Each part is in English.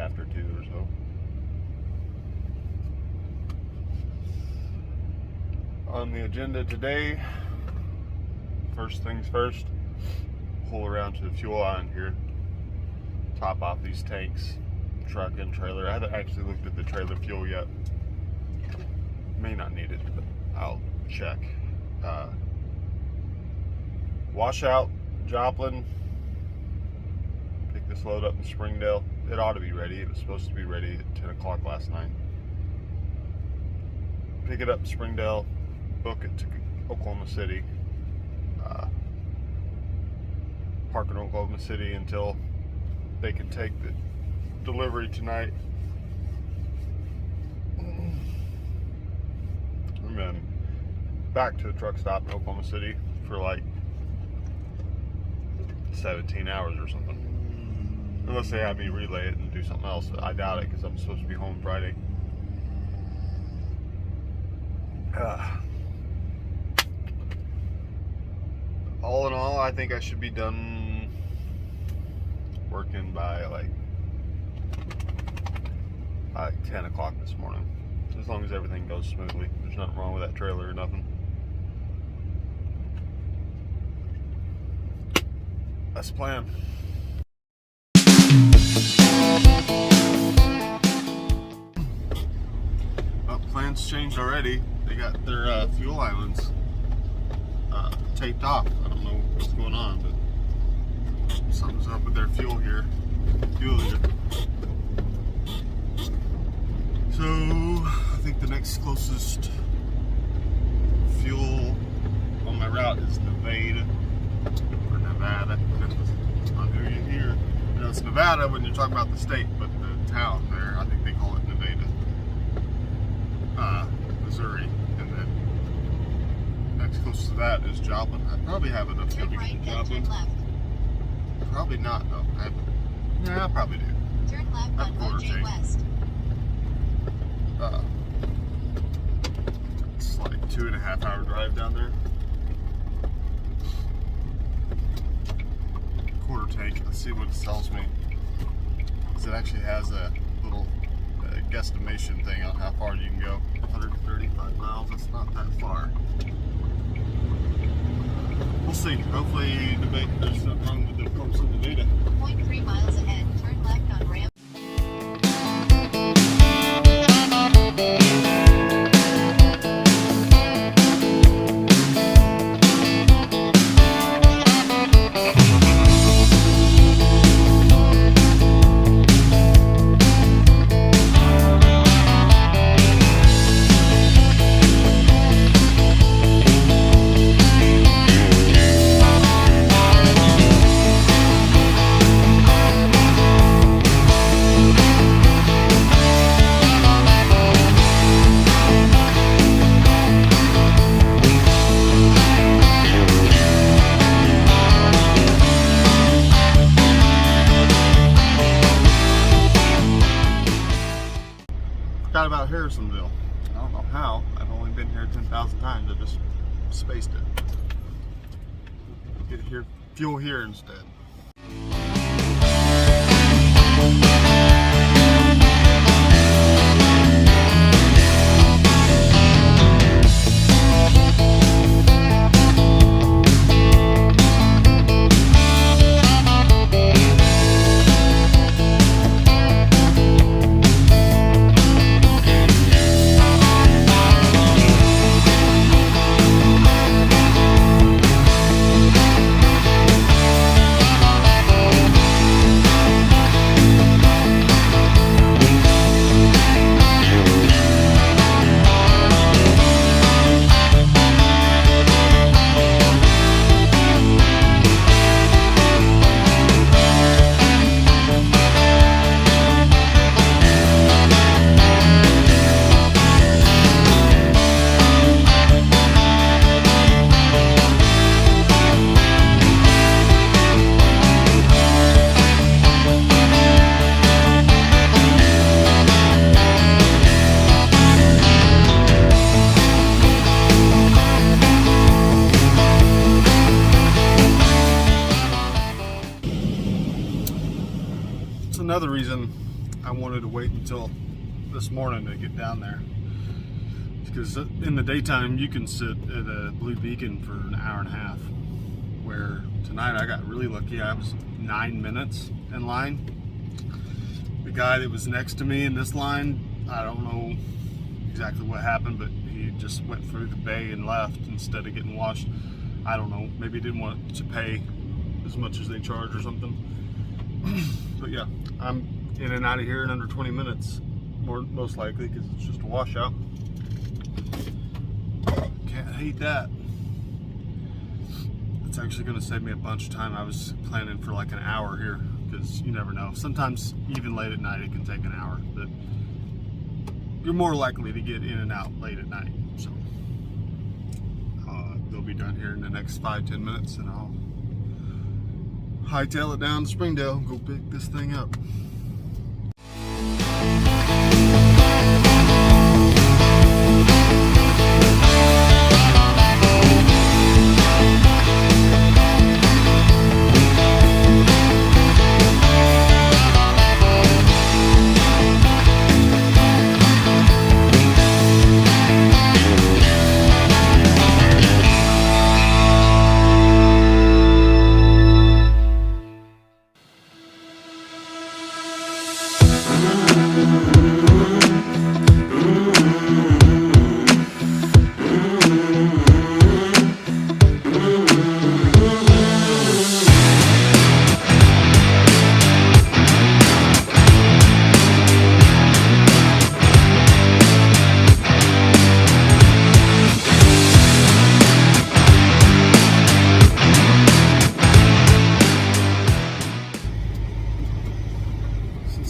after 2 or so. On the agenda today, first things first, pull around to the fuel island here, top off these tanks, truck and trailer. I haven't actually looked at the trailer fuel yet. May not need it, but I'll check. Washout, Joplin. Pick this load up in Springdale. It ought to be ready. It was supposed to be ready at 10 o'clock last night. Pick it up in Springdale, book it to Oklahoma City. Park in Oklahoma City until they can take the delivery tonight. And then back to the truck stop in Oklahoma City for like 17 hours or something. Unless they have me relay it and do something else. I doubt it because I'm supposed to be home Friday. All in all, I think I should be done working by like 10 o'clock this morning. As long as everything goes smoothly. There's nothing wrong with that trailer or nothing. That's the plan. Well, plans changed already. They got their fuel islands taped off. I don't know what's going on, but something's up with their fuel here. So I think the next closest fuel on my route is Nevada. Or Nevada. I'll hear you here. You know, it's Nevada when you're talking about the state, but the town there, I think they call it Nevada. Missouri. And then next closest to that is Joplin. I probably have enough fuel to get to Joplin. Probably not though. Yeah, I probably do. Turn left on OJ West. It's like 2.5 hour drive down there. Quarter tank. Let's see what it tells me. Because it actually has a little guesstimation thing on how far you can go. 135 miles. That's not that far. We'll see. Hopefully, there's nothing wrong with the pumps in the data. 0.3 miles ahead. Turn left on ramp. Forgot about Harrisonville. I don't know how. I've only been here 10,000 times. I just spaced it. Get here, fuel here instead. Another reason I wanted to wait until this morning to get down there, because in the daytime you can sit at a Blue Beacon for an hour and a half, where tonight I got really lucky. I was 9 minutes in line. The guy that was next to me in this line, I don't know exactly what happened, but he just went through the bay and left instead of getting washed. I don't know, maybe he didn't want to pay as much as they charge or something. But yeah, I'm in and out of here in under 20 minutes, most likely, because it's just a washout. Can't hate that. It's actually going to save me a bunch of time. I was planning for like an hour here, because you never know. Sometimes even late at night it can take an hour, but you're more likely to get in and out late at night. So they'll be done here in the next 5-10 minutes, and I'll hightail it down to Springdale and go pick this thing up.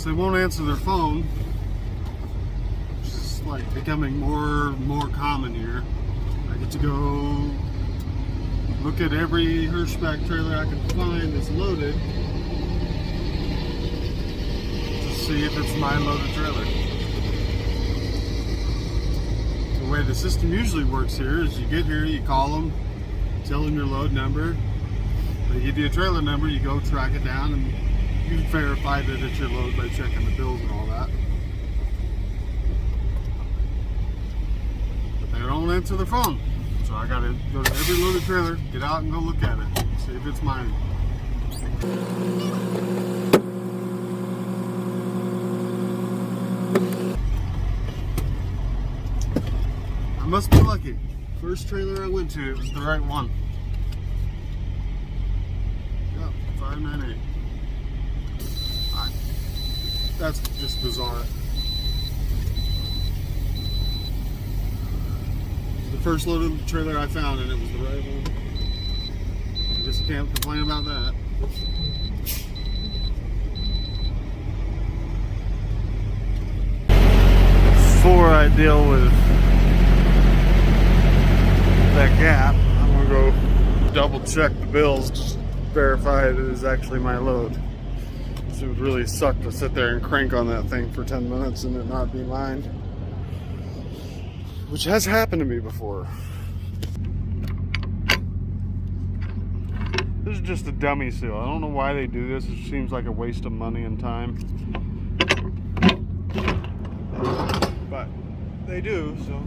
They won't answer their phone, which is like becoming more common here. I get to go look at every Hirschback trailer I can find that's loaded to see if it's my loaded trailer. The way the system usually works here is you get here, you call them, tell them your load number, they give you a trailer number, you go track it down, and you verify that it's your load by checking the bills and all that. But they don't answer their phone. So I gotta go to every loaded trailer, get out and go look at it, see if it's mine. I must be lucky. First trailer I went to, it was the right one. Yep, 598. That's just bizarre. The first loaded trailer I found, and it was the right one. I guess I can't complain about that. Before I deal with that gap, I'm gonna go double check the bills, just verify it is actually my load. It would really suck to sit there and crank on that thing for 10 minutes and it not be mine, which has happened to me before. This is just a dummy seal. I don't know why they do this. It seems like a waste of money and time, but they do, so.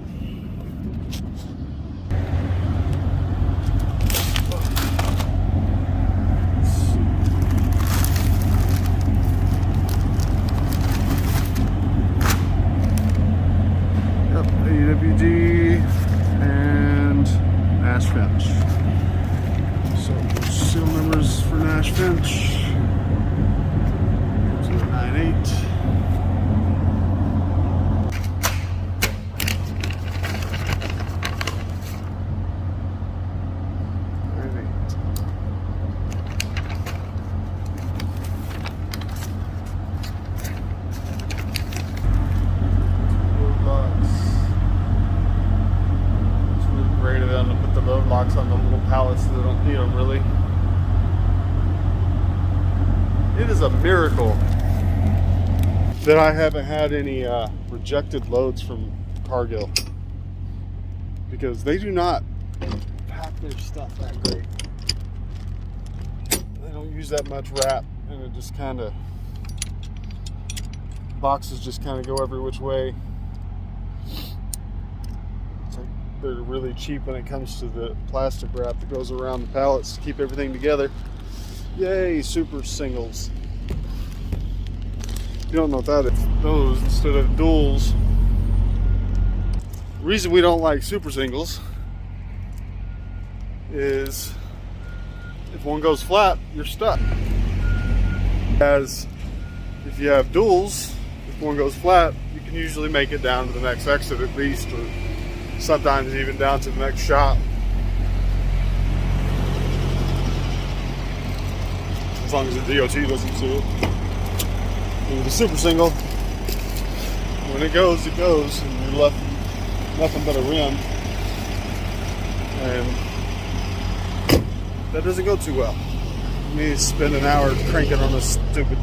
AWG and Nash Finch. So seal numbers for Nash Finch. 098. Load locks on the little pallets that don't need them really. It is a miracle that I haven't had any rejected loads from Cargill, because they do not pack their stuff that great. They don't use that much wrap, and it just kind of boxes just kind of go every which way. It's like they're really cheap when it comes to the plastic wrap that goes around the pallets to keep everything together. Yay, super singles. If you don't know what that is, those instead of duals. The reason we don't like super singles is if one goes flat, you're stuck. As if you have duals, if one goes flat, you can usually make it down to the next exit at least, or sometimes even down to the next shop. As long as the DOT doesn't see it. And with the super single, when it goes, and you're left with nothing but a rim. And that doesn't go too well. You need to spend an hour cranking on this stupid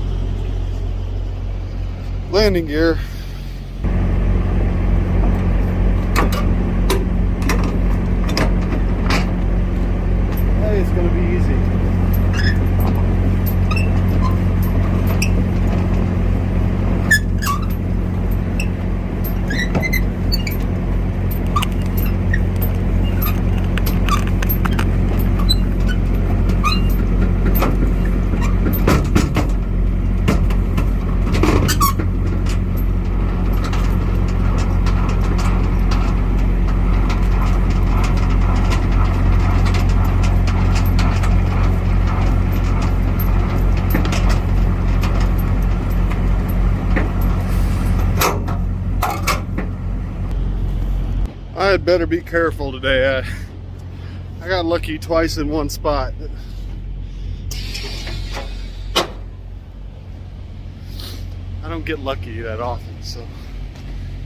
landing gear. Hey, it's gonna be easy. I had better be careful today. I got lucky twice in one spot. I don't get lucky that often, so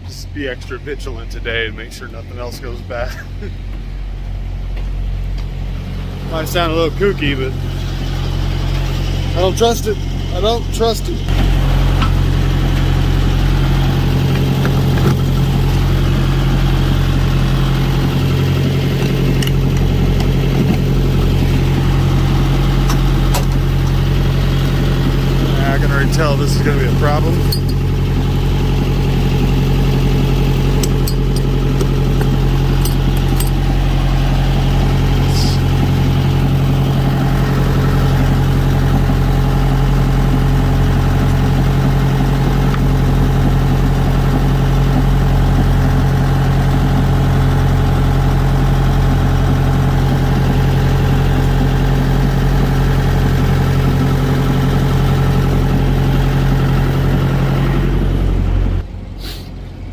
just be extra vigilant today and make sure nothing else goes bad. Might sound a little kooky, but I don't trust it. I don't trust it. I can already tell this is going to be a problem.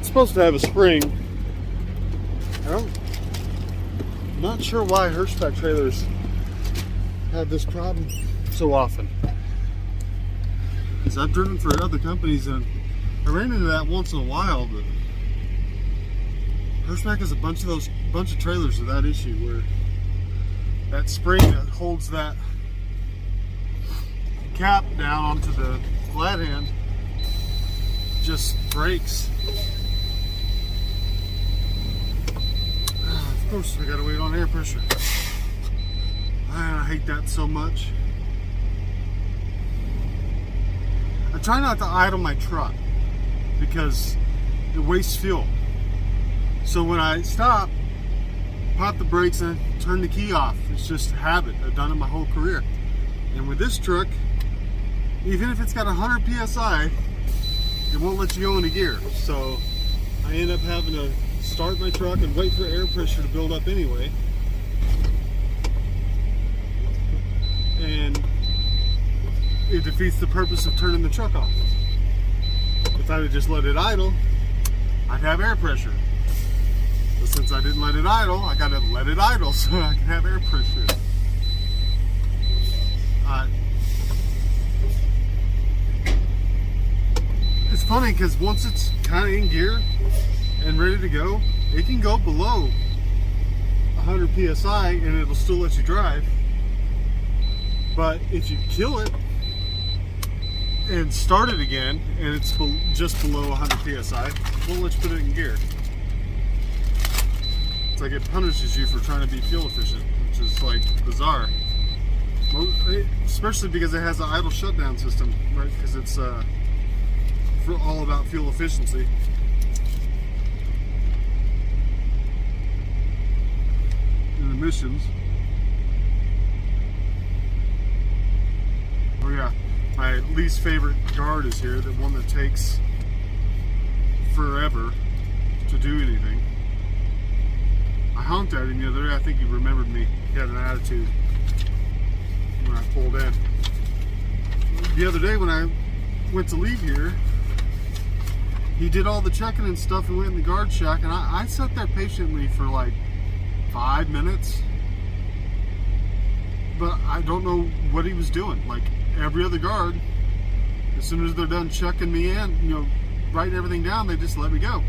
Supposed to have a spring. I'm not sure why Hirschback trailers have this problem so often. Because I've driven for other companies and I ran into that once in a while, but Hirschback has a bunch of trailers with that issue where that spring that holds that cap down onto the flat hand just breaks. Of course, I gotta wait on air pressure. I hate that so much. I try not to idle my truck because it wastes fuel. So when I stop, pop the brakes and turn the key off. It's just a habit. I've done it my whole career. And with this truck, even if it's got 100 PSI, it won't let you go into gear. So I end up having to start my truck and wait for air pressure to build up anyway. And it defeats the purpose of turning the truck off. If I would just let it idle, I'd have air pressure. But since I didn't let it idle, I gotta let it idle so I can have air pressure. It's funny because once it's kind of in gear and ready to go, it can go below 100 PSI and it'll still let you drive. But if you kill it and start it again and it's just below 100 PSI, it won't let you put it in gear. It's like it punishes you for trying to be fuel efficient, which is like bizarre. Especially because it has an idle shutdown system, right? Because it's all about fuel efficiency. And emissions. Oh yeah, my least favorite guard is here, the one that takes forever to do anything. I honked at him the other day. I think he remembered me. He had an attitude when I pulled in. The other day when I went to leave here, he did all the checking and stuff and went in the guard shack, and I sat there patiently for like 5 minutes, but I don't know what he was doing. Like every other guard, as soon as they're done checking me in, you know, writing everything down, they just let me go.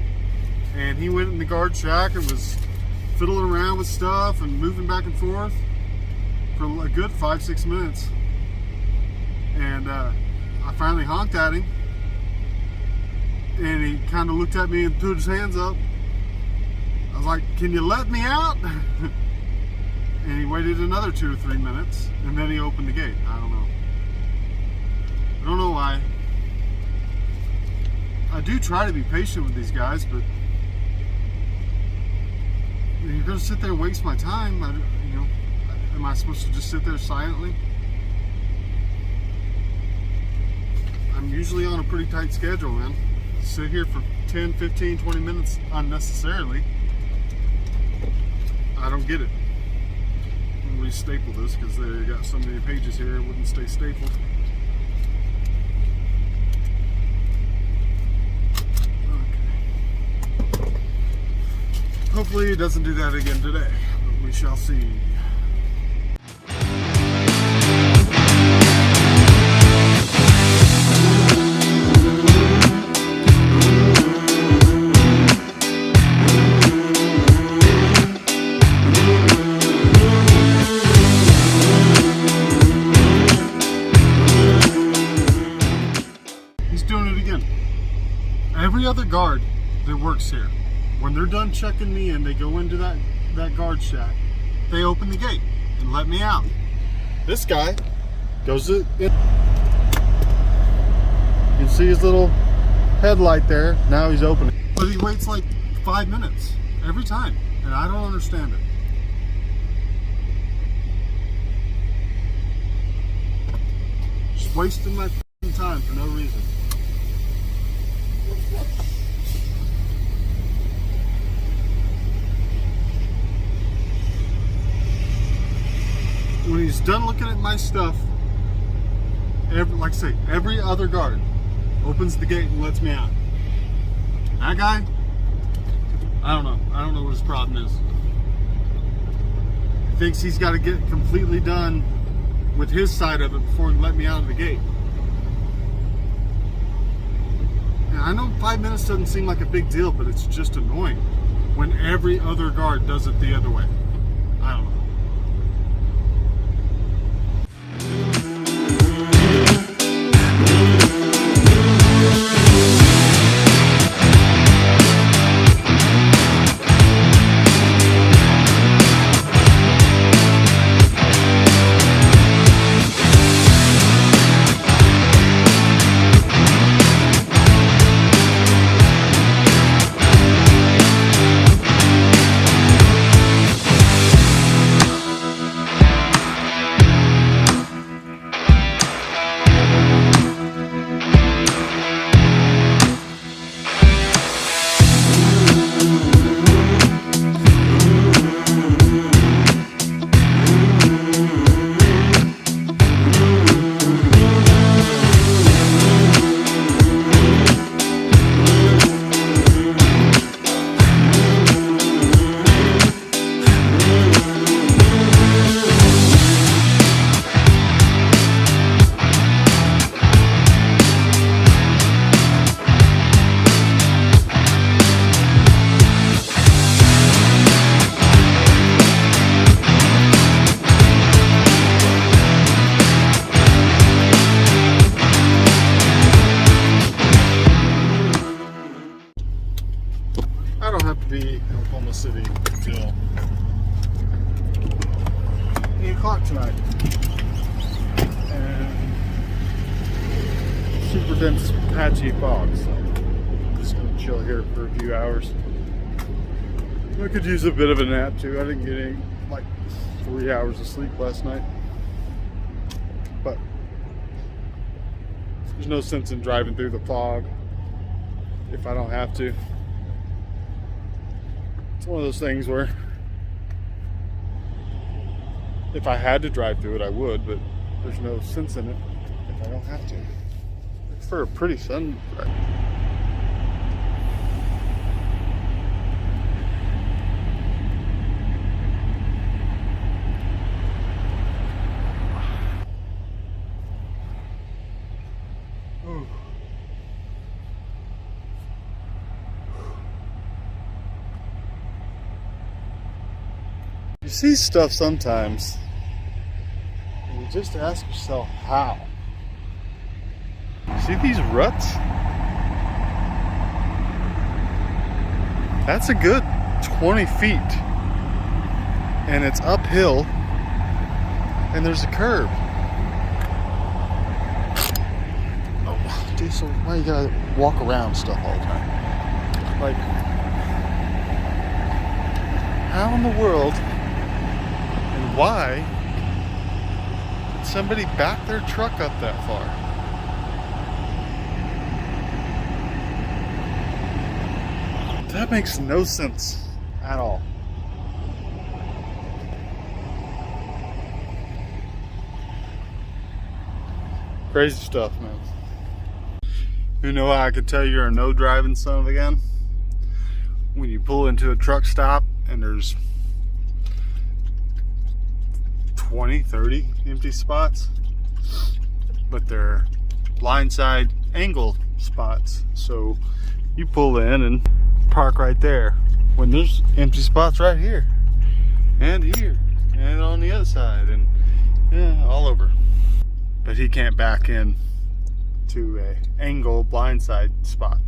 And he went in the guard shack and was fiddling around with stuff and moving back and forth for a good 5-6 minutes. And I finally honked at him, and he kind of looked at me and threw his hands up. I was like, "Can you let me out?" And he waited another 2 or 3 minutes, and then he opened the gate. I don't know why. I do try to be patient with these guys, but you're going to sit there and waste my time. You know, am I supposed to just sit there silently? I'm usually on a pretty tight schedule, man. Sit here for 10, 15, 20 minutes unnecessarily. I don't get it. I'm going to staple this because they got so many pages here, it wouldn't stay stapled. Okay. Hopefully it doesn't do that again today, but we shall see. Every other guard that works here, when they're done checking me in, they go into that guard shack, they open the gate and let me out. This guy goes in. You can see his little headlight there. Now he's opening. But he waits like 5 minutes every time, and I don't understand it. Just wasting my time for no reason. When he's done looking at my stuff, like I say, every other guard opens the gate and lets me out. That guy, I don't know. I don't know what his problem is. He thinks he's got to get completely done with his side of it before he let me out of the gate. And I know 5 minutes doesn't seem like a big deal, but it's just annoying when every other guard does it the other way. I don't know. Be in Oklahoma City until 8 o'clock tonight. And super dense, patchy fog. So I'm just gonna chill here for a few hours. I could use a bit of a nap too. I didn't get any, like 3 hours of sleep last night. But there's no sense in driving through the fog if I don't have to. It's one of those things where if I had to drive through it, I would, but there's no sense in it if I don't have to. It's for a pretty sun. You see stuff sometimes, and you just ask yourself how. See these ruts? That's a good 20 feet, and it's uphill, and there's a curb. Oh, dude, so why you gotta walk around stuff all the time? Like, how in the world? Why did somebody back their truck up that far? That makes no sense at all. Crazy stuff, man. You know how I could tell you're a no driving son of a gun? When you pull into a truck stop and there's 20, 30 empty spots, but they're blindside angle spots. So you pull in and park right there when there's empty spots right here and here and on the other side and yeah, all over. But he can't back in to a angle blindside spot.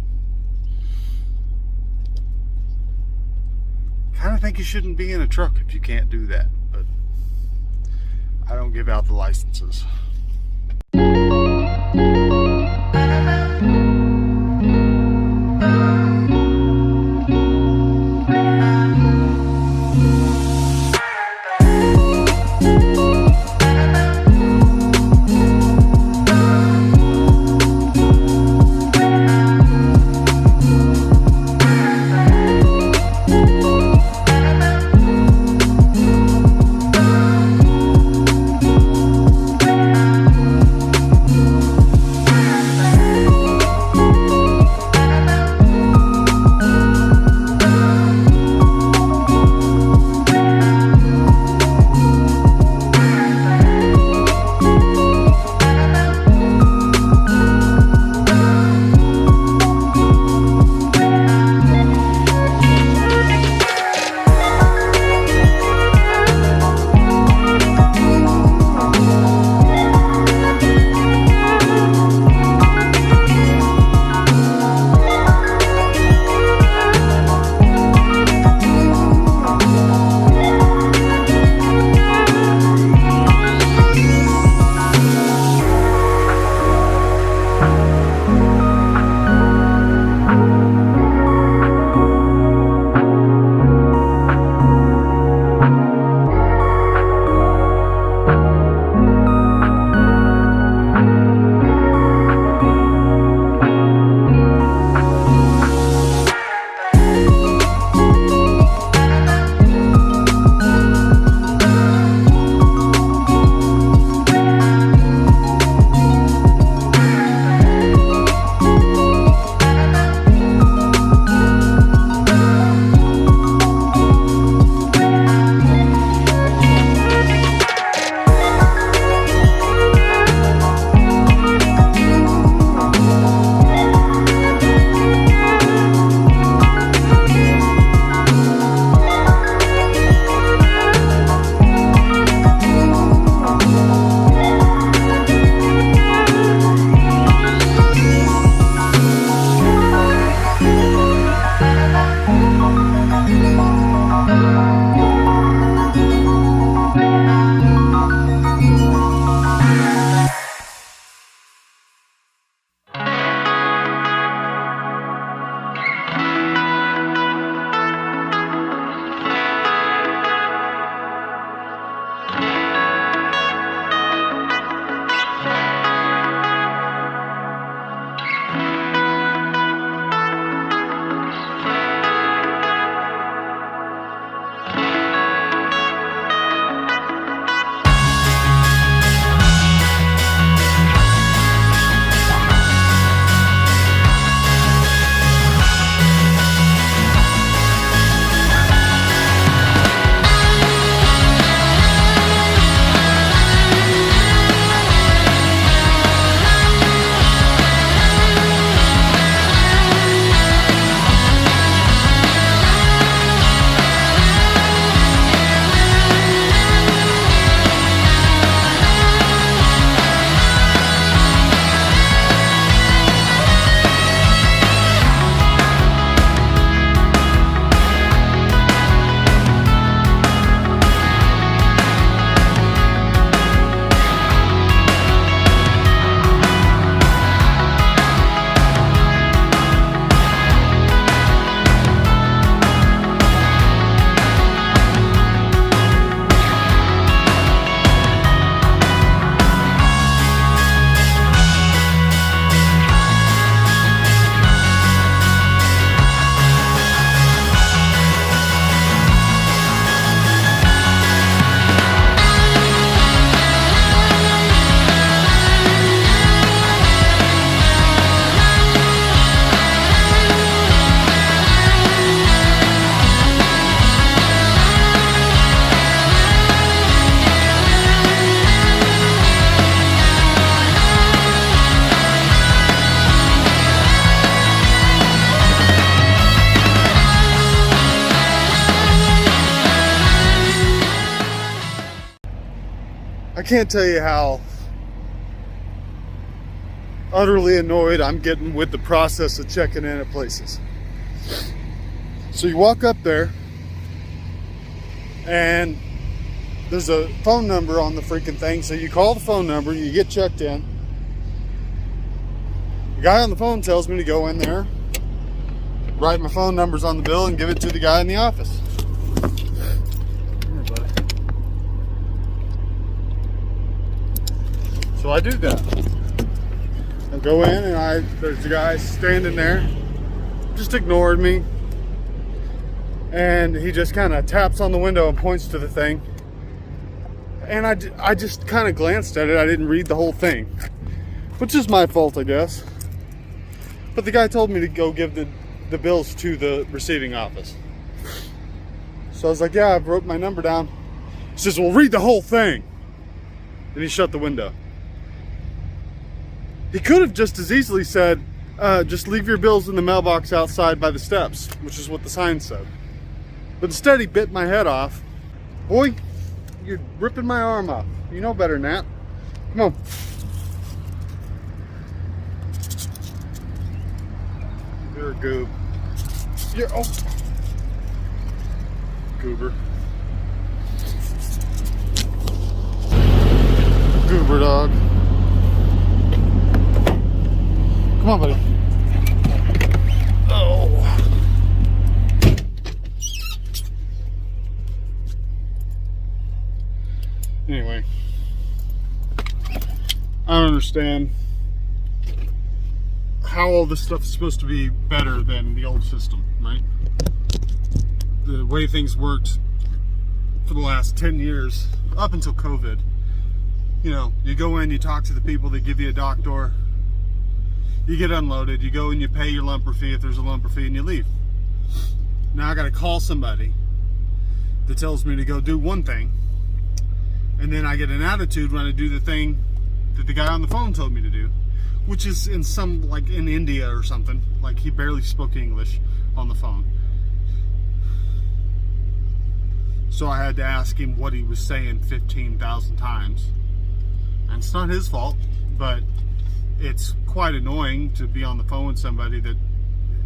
Kind of think you shouldn't be in a truck if you can't do that, but I don't give out the licenses. can't tell you how utterly annoyed I'm getting with the process of checking in at places. So you walk up there and there's a phone number on the freaking thing. So you call the phone number, you get checked in. The guy on the phone tells me to go in there, write my phone numbers on the bill, and give it to the guy in the office. Here, buddy. So I do that. I go in and there's a guy standing there, just ignored me. And he just kind of taps on the window and points to the thing. And I just kind of glanced at it. I didn't read the whole thing, which is my fault, I guess. But the guy told me to go give the bills to the receiving office. So I was like, yeah, I wrote my number down. He says, well, read the whole thing. And he shut the window. He could have just as easily said, just leave your bills in the mailbox outside by the steps, which is what the sign said. But instead he bit my head off. Boy, you're ripping my arm off. You know better than that. Come on. You're a goob. You're, oh. Goober. Goober dog. Come on, buddy. Oh. Anyway, I don't understand how all this stuff is supposed to be better than the old system, right? The way things worked for the last 10 years, up until COVID, you know, you go in, you talk to the people, they give you a dock door, you get unloaded, you go and you pay your lumper fee if there's a lumper fee, and you leave. Now I gotta call somebody that tells me to go do one thing, and then I get an attitude when I do the thing that the guy on the phone told me to do, which is in some, like in India or something. Like he barely spoke English on the phone. So I had to ask him what he was saying 15,000 times. And it's not his fault, but it's quite annoying to be on the phone with somebody that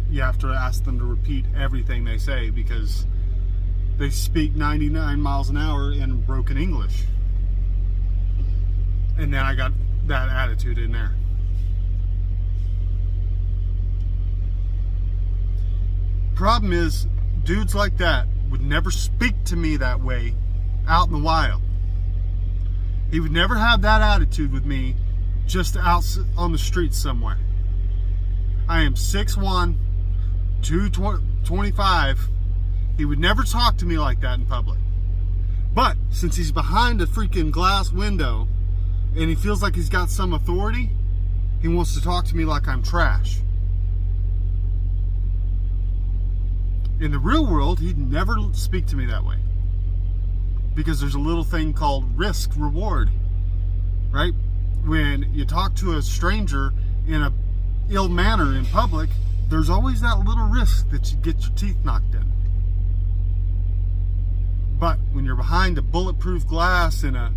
you have to ask them to repeat everything they say because they speak 99 miles an hour in broken English. And then I got that attitude in there. Problem is, dudes like that would never speak to me that way out in the wild. He would never have that attitude with me just out on the streets somewhere. I am 6'1", 225. He would never talk to me like that in public. But since he's behind a freaking glass window and he feels like he's got some authority, he wants to talk to me like I'm trash. In the real world, he'd never speak to me that way. Because there's a little thing called risk reward, right? When you talk to a stranger in a ill manner in public, there's always that little risk that you get your teeth knocked in. But when you're behind a bulletproof glass in a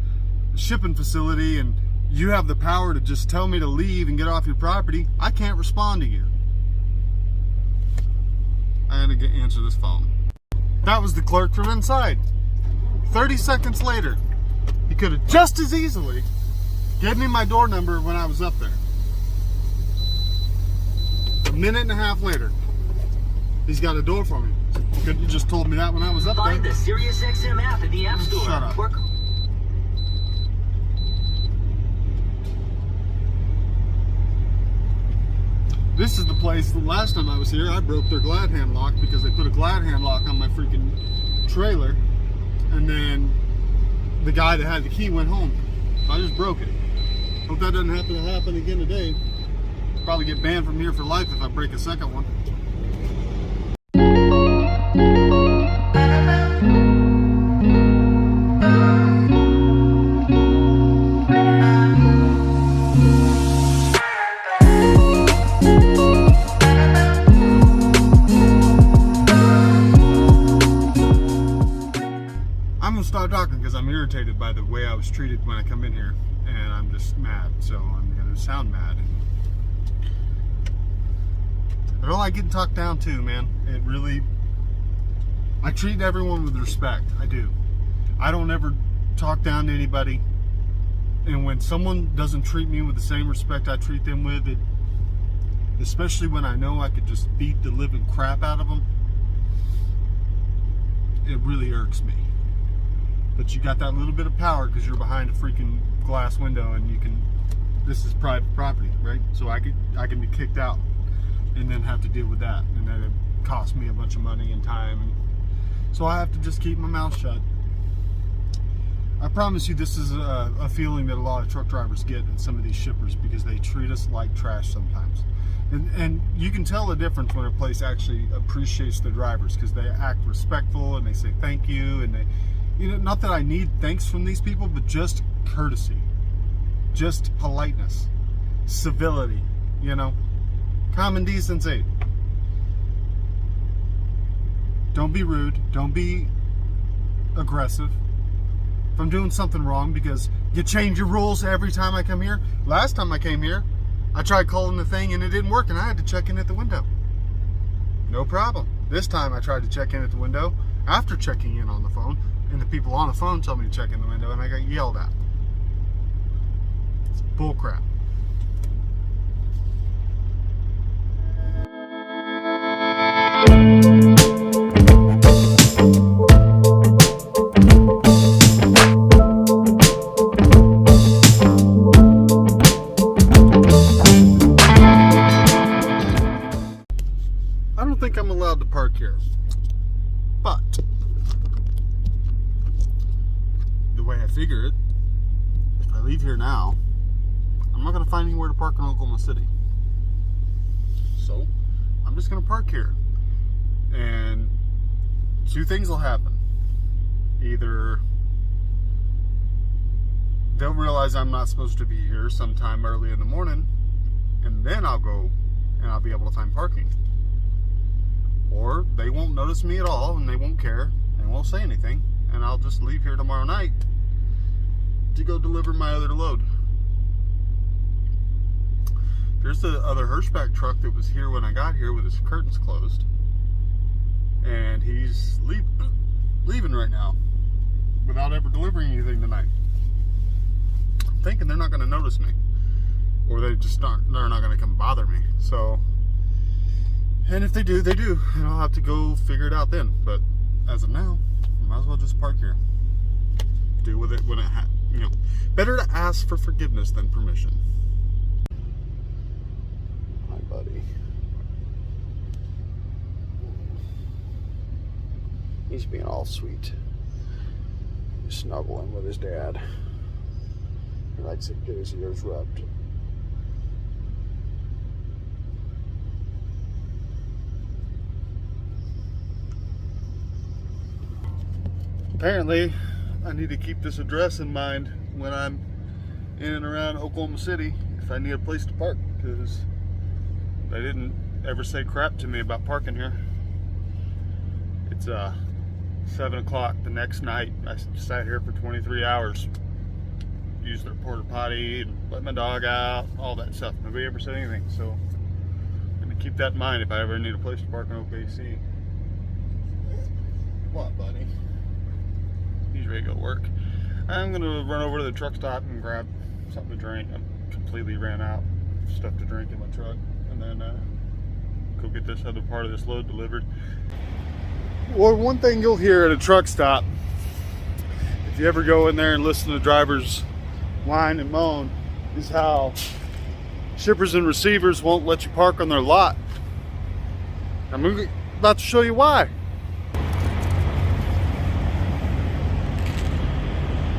shipping facility and you have the power to just tell me to leave and get off your property, I can't respond to you. I had to answer this phone. That was the clerk from inside. 30 seconds later, he could have just as easily given me my door number when I was up there. A minute and a half later, he's got a door for me. Couldn't you just told me that when I was up there? Find the SiriusXM app in the App Store. Shut up. This is the place, the last time I was here, I broke their glad hand lock because they put a glad hand lock on my freaking trailer. And then the guy that had the key went home. I just broke it. Hope that doesn't happen again today. Probably get banned from here for life if I break a second one. I'm gonna stop talking because I'm irritated. irritated by the way I was treated when I come in here, and I'm just mad. So I'm gonna sound mad. I don't like getting talked down to, man. It really, I treat everyone with respect. I do. I don't ever talk down to anybody. And when someone doesn't treat me with the same respect I treat them with, it, especially when I know I could just beat the living crap out of them, it really irks me. But you got that little bit of power because you're behind a freaking glass window, and you can, this is private property, right? So I can be kicked out and then have to deal with that, and then it costs me a bunch of money and time, and so I have to just keep my mouth shut. I promise you, this is a feeling that a lot of truck drivers get in some of these shippers, because they treat us like trash sometimes. And you can tell the difference when a place actually appreciates the drivers, because they act respectful and they say thank you, and they, you know, not that I need thanks from these people, but just courtesy, just politeness, civility, you know, common decency. Don't be rude, don't be aggressive. If I'm doing something wrong, because you change your rules every time I come here. Last time I came here, I tried calling the thing and it didn't work, and I had to check in at the window. No problem. This time I tried to check in at the window after checking in on the phone, and the people on the phone told me to check in the window, and I got yelled at. It's bullcrap. I don't think I'm allowed to park here, but the way I figure it, if I leave here now, I'm not going to find anywhere to park in Oklahoma City. So I'm just going to park here, and two things will happen. Either they'll realize I'm not supposed to be here sometime early in the morning, and then I'll go and I'll be able to find parking. Or they won't notice me at all, and they won't care, and won't say anything, and I'll just leave here tomorrow night to go deliver my other load. There's the other Hirschback truck that was here when I got here with his curtains closed, and he's leaving right now without ever delivering anything tonight. I'm thinking they're not going to notice me, or they're not going to come bother me. So, and if they do, they do, and I'll have to go figure it out then. But as of now, I might as well just park here. Deal with it when it you know, better to ask for forgiveness than permission. Hi, buddy. He's being all sweet. He's snuggling with his dad. He likes to get his ears rubbed. Apparently, I need to keep this address in mind when I'm in and around Oklahoma City if I need a place to park, because they didn't ever say crap to me about parking here. It's 7 o'clock the next night. I sat here for 23 hours. Used their porta potty and let my dog out, all that stuff. Nobody ever said anything, so I'm gonna keep that in mind if I ever need a place to park in OKC. What, buddy? He's ready to go work. I'm gonna run over to the truck stop and grab something to drink. I completely ran out of stuff to drink in my truck, and then go get this other part of this load delivered. Well, one thing you'll hear at a truck stop, if you ever go in there and listen to drivers whine and moan, is how shippers and receivers won't let you park on their lot. I'm about to show you why.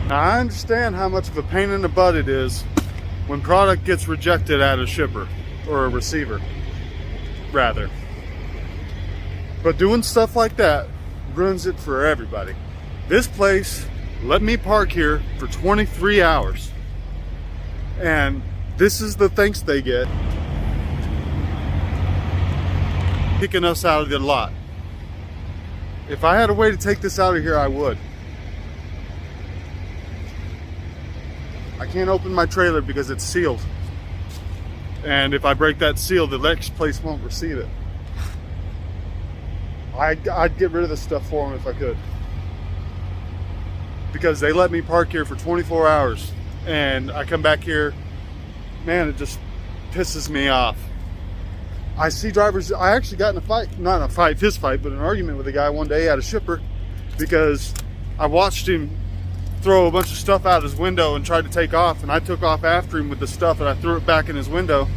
Now, I understand how much of a pain in the butt it is when product gets rejected at a shipper or a receiver, rather. But doing stuff like that ruins it for everybody. This place let me park here for 23 hours. And this is the thanks they get. Kicking us out of the lot. If I had a way to take this out of here, I would. can't open my trailer because it's sealed. And if I break that seal, the next place won't receive it. I'd get rid of this stuff for them if I could. Because they let me park here for 24 hours. And I come back here, man, it just pisses me off. I see drivers, I actually got in a fight, not in a fight, fist fight, but an argument with a guy one day at a shipper because I watched him throw a bunch of stuff out his window and tried to take off, and I took off after him with the stuff and I threw it back in his window.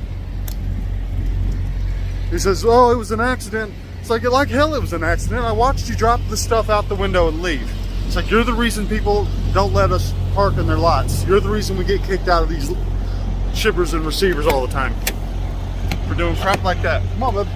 He says, oh, it was an accident. It's like hell it was an accident. I watched you drop the stuff out the window and leave. It's like, you're the reason people don't let us park in their lots. You're the reason we get kicked out of these shippers and receivers all the time for doing crap like that. Come on, bud.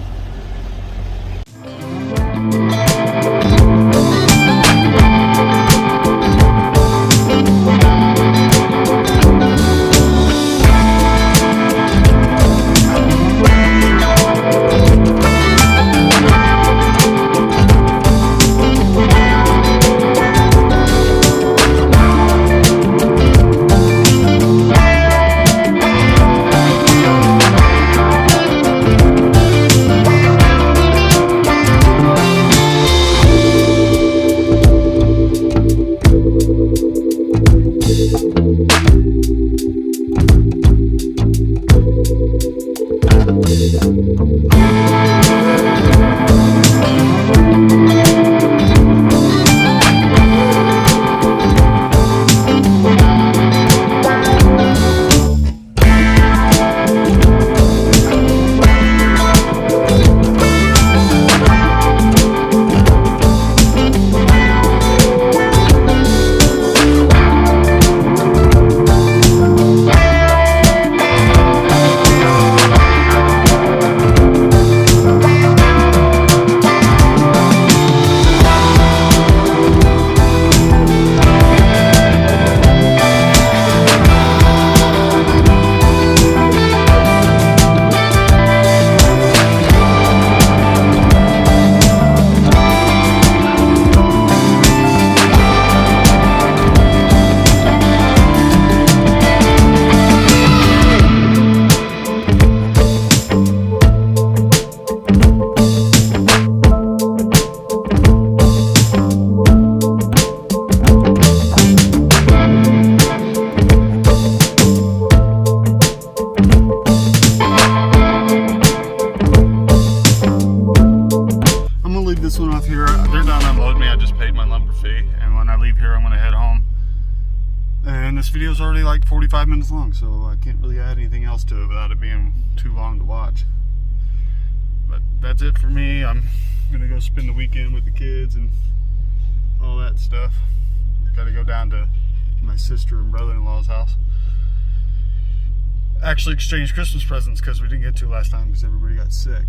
This one off here. They're done unloading me. I just paid my lumber fee, and when I leave here I'm going to head home. And this video is already like 45 minutes long, so I can't really add anything else to it without it being too long to watch. But that's it for me. I'm going to go spend the weekend with the kids and all that stuff. Got to go down to my sister and brother-in-law's house. Actually exchange Christmas presents because we didn't get to last time because everybody got sick.